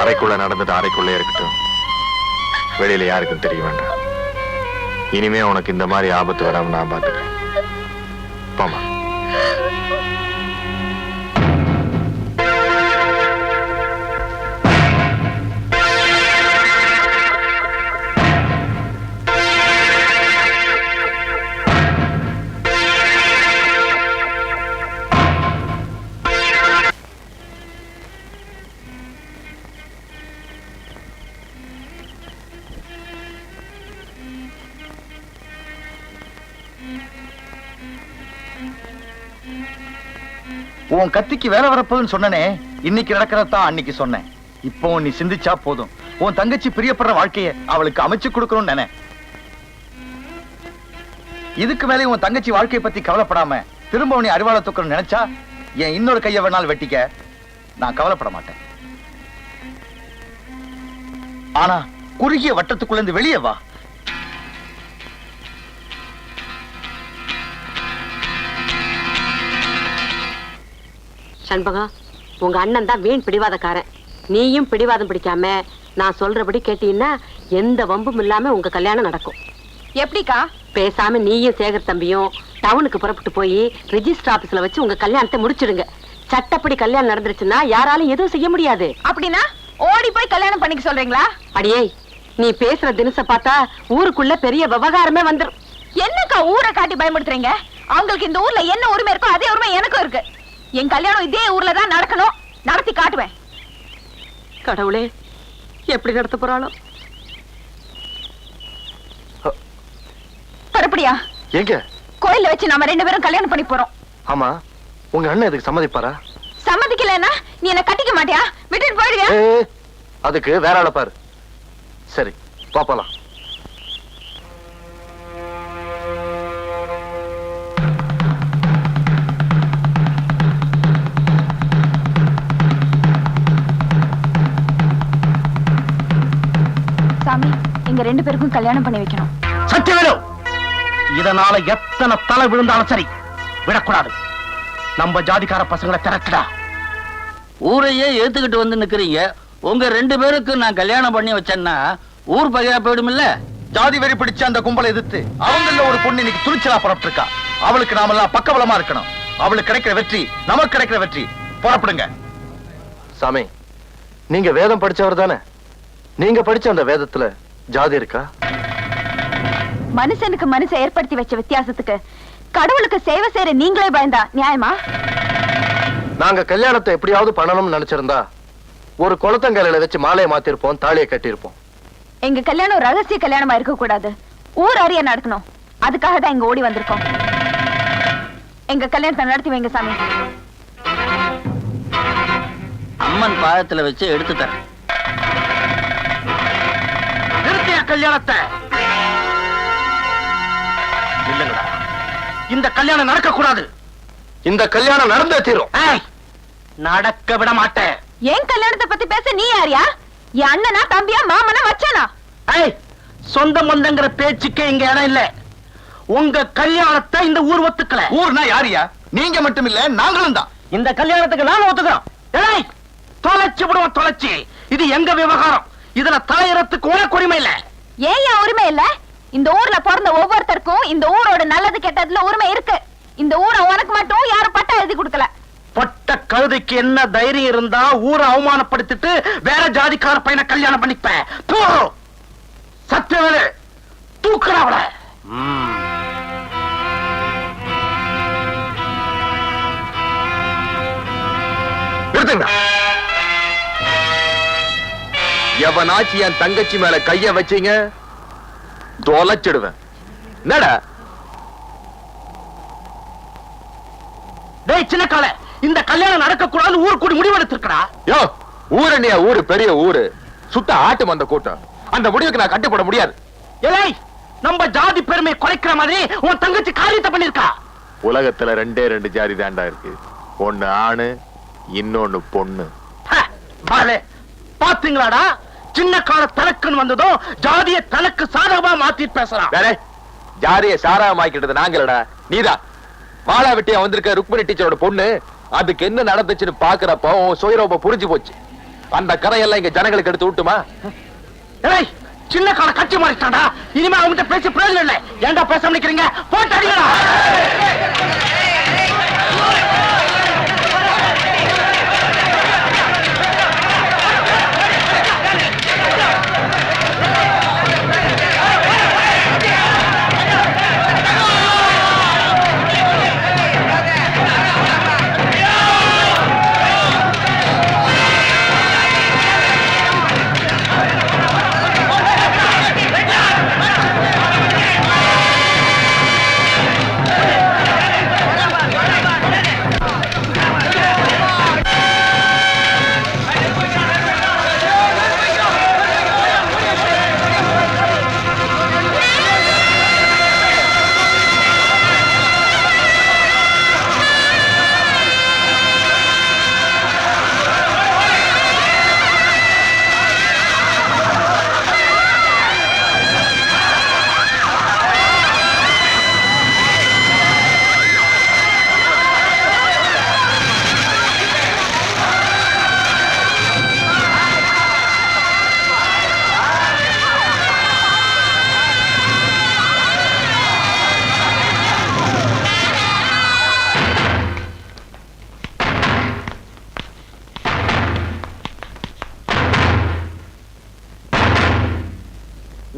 அறைக்குள்ள நடந்தது அறைக்குள்ளே இருக்கட்டும், வெளியில யாருக்கும் தெரிய வேண்டாம். இனிமே உனக்கு இந்த மாதிரி ஆபத்து வராம நான் பாத்துக்கிறேன். போமா. உன் கத்திக்கு வேலை வரப்போதுன்னு சொன்னனே, இன்னைக்கு நடக்கிறதான் அன்னைக்கு சொன்னேன். இப்போ நீ சிந்திச்சா போதும். உன் தங்கச்சி பிரியப்படுற வாழ்க்கைய அவளுக்கு அமைச்சு கொடுக்கணும்னு நினை. இதுக்கு மேலே உன் தங்கச்சி வாழ்க்கையை பத்தி கவலைப்படாம திரும்ப நீ அறிவாள தூக்கணும்னு நினைச்சா என் இன்னொரு கையை வேணாலும் வெட்டிக்க, நான் கவலைப்பட மாட்டேன். ஆனா குறுகிய வட்டத்துக்குள்ள இருந்து வெளியே வா. சண்பகம், உங்க அண்ணன் தான் வீண் பிடிவாதக்காரன். நீயும் பிடிவாதம் பிடிக்காம நான் சொல்றபடி கேட்டீங்கன்னா எந்த வம்பும் இல்லாம உங்க கல்யாணம் நடக்கும். எப்படிக்கா? பேசாம நீயும் சேகர் தம்பியும் டவுனுக்கு புறப்பட்டு போய் ரெஜிஸ்டர் ஆபீஸ்ல வச்சு உங்க கல்யாணத்தை முடிச்சிடுங்க. சட்டப்படி கல்யாணம் நடந்துருச்சுன்னா யாராலும் எதுவும் செய்ய முடியாது. அப்படின்னா ஓடி போய் கல்யாணம் பண்ணிக்க சொல்றீங்களா? அடியே, நீ பேசுற தினச பார்த்தா ஊருக்குள்ள பெரிய விவகாரமே வந்துடும். என்னக்கா ஊரை காட்டி பயமுடுத்துறீங்க? அவங்களுக்கு இந்த ஊர்ல என்ன உரிமை இருக்கோ அதே உரிமை எனக்கும் இருக்கு. என் கல்யாணம் இதே ஊர்ல தான் நடக்கணும், நடத்தி காட்டுவேன். கடவுளே, எப்படி நடத்த போறாளோ? பரப்படியா? எங்க? கோயில்ல வச்சு நாம 2 பேரும் கல்யாணம் பண்ணி போறோம். ஆமா, உங்க அண்ணன் இதுக்கு சம்மதிப்பாரா? சம்மதிக்கலன்னா நீ என்ன கட்டிக்க மாட்டியா? விட்டுட்டு போயிடுவியா? அதுக்கு வேற ஆள பாரு. சரி, பாப்பலாம். சாமி, எங்க 2 பேருக்கும் கல்யாணம் பண்ணி வைக்கணும். சத்தியவேலு, இதனால எத்தனை தலை விழுந்தாலும் சரி விடக்கூடாது. நம்ம ஜாதிக்கார பசங்களை திரட்டுடா. ஊரையே ஏத்துக்கிட்டு வந்து நிக்கிறீங்க. உங்க 2 பேருக்கு நான் கல்யாணம் பண்ணி வச்சேன்னா ஊர் பகையா போயிடும் இல்ல? ஜாதி வெறி பிடிச்ச அந்த கும்பலை எதிர்த்து அவங்கள ஒரு பொண்ணு இன்னைக்கு துணிச்சலா புறப்பட்டு இருக்கா. அவளுக்கு நாமெல்லாம் பக்கபலமா இருக்கணும். அவளுக்கு கிடைக்கிற வெற்றி நமக்கு கிடைக்கிற வெற்றி. புறப்படுங்க. சாமி, நீங்க வேதம் படிச்சவர் தானே? நீங்க படிச்ச அந்த வேதத்துல ஜாதி இருக்கா? மனுஷனுக்கு மனுஷன் ஏற்படுத்தி வச்ச வித்தியாசத்துக்கு கடவுளுக்கு சேவை செய்யற நீங்களே பயந்தா நியாயமா? நாங்க கல்யாணத்தை எப்படியாவது பண்ணணும்னு நினைச்சிருந்தா ஒரு குளத்தங்கரையில வச்சு மாலையை மாத்திருப்போம், தாலியை கட்டியிருப்போம். எங்க கல்யாணம் ரகசிய கல்யாணமா இருக்க கூடாது, ஊர் அறிய நடக்கணும். அதுக்காக தான் இங்க ஓடி வந்திருக்கோம். எங்க கல்யாணத்தை நடத்தி வைங்க சாமி. அம்மன் பாதத்துல வச்சு எடுத்து தரேன். நிறுத்திய கல்யாணத்தை. இல்லங்கடா, இந்த கல்யாணம் நடக்க கூடாது. இந்த கல்யாணம் நடந்தே தீரும். நடக்க விட மாட்டேன். ஏன் கல்யாணத்தை பத்தி பேச நீ யாரியா? என் அண்ணனா, தம்பியா, மாமனா, மச்சானா? சொந்த மந்தங்கிற பேச்சுக்கே இங்க இடம் இல்ல. உங்க கல்யாணத்தை இந்த ஊர் ஒத்துக்கல. ஊர்னா யாரியா? நீங்க மட்டும் இல்ல, நாங்களும் தான். இந்த கல்யாணத்துக்கு நானும் ஒத்துக்கிறோம். தொலைச்சு விடுவோம், தொலைச்சு. இது எங்க விவகாரம். இதுல தலையறத்துக்கு உனக்கு உரிமை இல்ல. ஏன் உரிமை இல்ல? இந்த ஊர்ல பிறந்த ஒவ்வொருத்தருக்கும் இந்த ஊரோட நல்லது கெட்டதுல உரிமை இருக்கு. இந்த ஊரை உனக்கு மட்டும் யாரும் பட்டா எழுதி கொடுக்கல. பட்ட கழுதைக்கு என்ன தைரியம் இருந்தா ஊரை அவமானப்படுத்திட்டு வேற ஜாதிக்கார பையனை கல்யாணம் பண்ணிப்பேன். சத்தியவேலு, தூக்குற அவள. நிறுத்துங்க. எவனாச்சு என் தங்கச்சி மேல கைய வச்சீங்க தொலைச்சிடுவேன். என்னடா டேய் சின்ன கால, இந்த கல்யாணம் நடக்க கூடாது ஊர் கூடி முடிவெடுத்திருக்கா. யோ, ஊரணியா ஊரு பெரிய ஊரு, சுத்த ஆட்டு வந்த கூட்டம். அந்த முடிவுக்கு நான் கட்டுப்பட முடியாது. ஏய், நம்ம ஜாதி பெருமை குறைக்கிற மாதிரி உன் தங்கச்சி காரியத்தை பண்ணிருக்கா. உலகத்துல 2 ஜாதி தாண்டா இருக்கு. ஒண்ணு ஆணு, இன்னொன்னு பொண்ணு. பாத்தீங்களாடா, சின்ன கால தனக்குன்னு வந்ததும் ஜாதிய தனக்கு சாதகமா மாத்தி பேசலாம். ஜாதிய சாராமாக்கிட்டது நாங்களடா, நீதான். மாலா வெட்டியா வந்திருக்க ருக்மணி டீச்சரோட பொண்ணு. அதுக்கு என்ன நடந்துச்சுன்னு பாக்குறப்ப சுயரூபம் புரிஞ்சு போச்சு. அந்த கரையெல்லாம் இங்க ஜனங்களுக்கு எடுத்து விட்டுமா? ஏய், சின்ன கால கட்சி மாறிட்டாடா. இனிமே அவங்ககிட்ட பேசி பிரயோஜனம் இல்லை. ஏன்டா பேச நினைக்கிறீங்க? போட்டு அடிங்களா.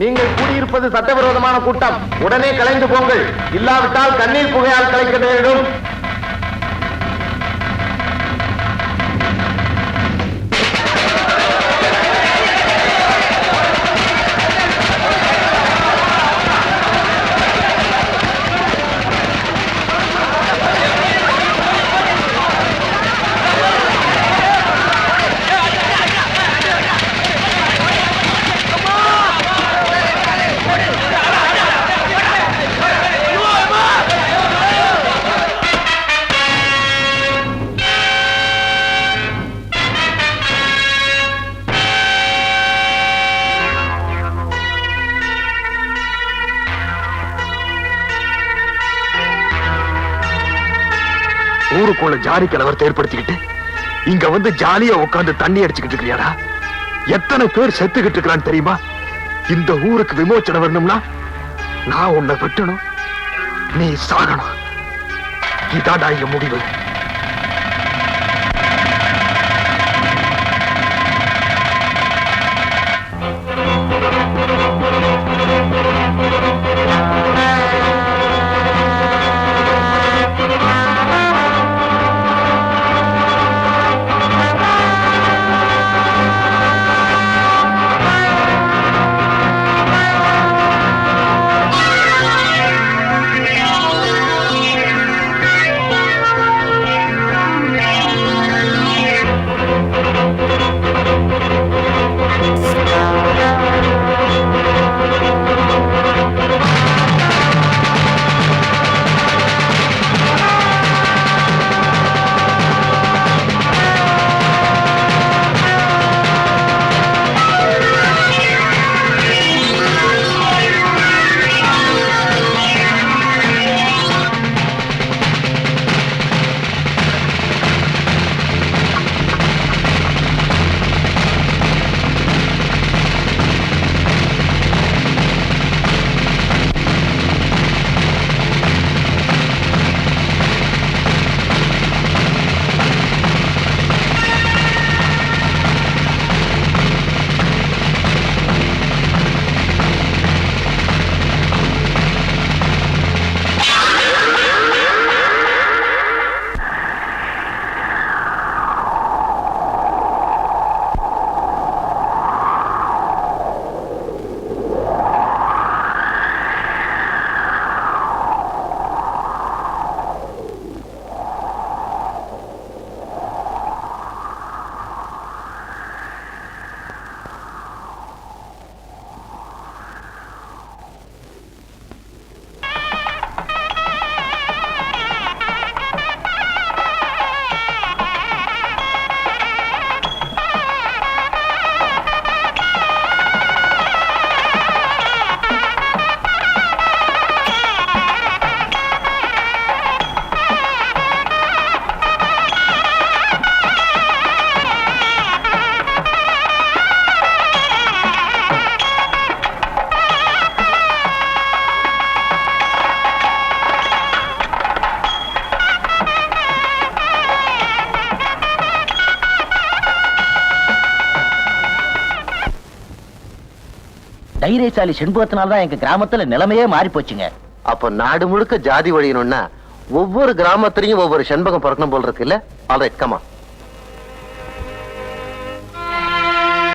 நீங்கள் கூடியிருப்பது சட்டவிரோதமான கூட்டம். உடனே கலைந்து போங்கள். இல்லாவிட்டால் கண்ணீர் புகையால் கலைக்க நேரிடும். ஊருக்குள்ள ஜாதி கலவரத்தை ஏற்படுத்திக்கிட்டு இங்க வந்து ஜாலியா உட்கார்ந்து தண்ணி அடிச்சுக்கிட்டு இருக்கியாடா? எத்தனை பேர் செத்துக்கிட்டு இருக்கிறான்னு தெரியுமா? இந்த ஊருக்கு விமோச்சனம் வரணும்னா நான் உன்னை வெட்டணும், நீ சாகணும். இதாடா இங்க முடிவு. தைரியசாலி செண்பகத்தினால தான் எங்க கிராமத்துல நிலைமையே மாறி போச்சுங்க. அப்ப நாடு முழுக்க ஜாதி ஒழியணும்னா ஒவ்வொரு கிராமத்திலையும் ஒவ்வொரு செண்பகம் பிறக்கணும் போல் இருக்கு இல்ல? Alright, come on.